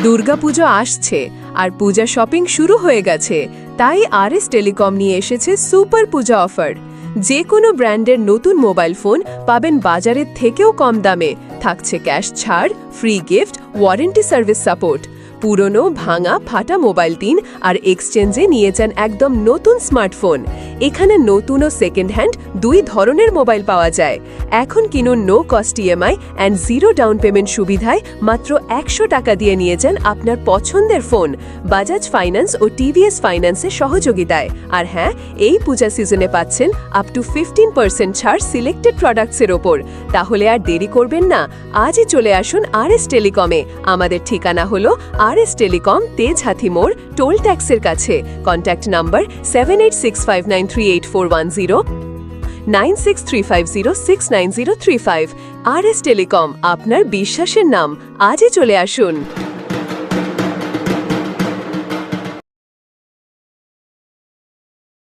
দুর্গাপুজো আসছে আর পূজা শপিং শুরু হয়ে গেছে, তাই আরএস টেলিকম নিয়ে এসেছে সুপার পূজা অফার। যে কোনো ব্র্যান্ডের নতুন মোবাইল ফোন পাবেন বাজারের থেকেও কম দামে, থাকছে ক্যাশ ছাড়, free gift, warranty service support. পুরনো ভাঙা ফাটা মোবাইল দিন আর এক্সচেঞ্জে নিয়ে যান একদম নতুন স্মার্টফোন। এখানে নতুন ও সেকেন্ড হ্যান্ড দুই ধরনের মোবাইল পাওয়া যায়। এখন কিনুন no cost EMI and zero down payment সুবিধায় মাত্র 100 টাকা দিয়ে নিয়ে যান আপনার পছন্দের ফোন, বাজাজ ফাইন্যান্স ও টিভিএস ফাইন্যান্সের সহযোগিতায়। আর হ্যাঁ, এই পূজা সিজনে পাচ্ছেন আপ টু 15% ছাড় সিলেক্টেড প্রোডাক্টসের ওপর। তাহলে আর দেরি করবেন না, আজই চলে আসুন আরএস টেলিকমে। আমাদের ঠিকানা হলো আরএস টেলিকম, তেজহাতি মোড়, টোল ট্যাক্সের কাছে। Contact number 7865938410, 9635069035। আরএস টেলিকম, আপনার বিশ্বাসের নাম। আজই চলে আসুন।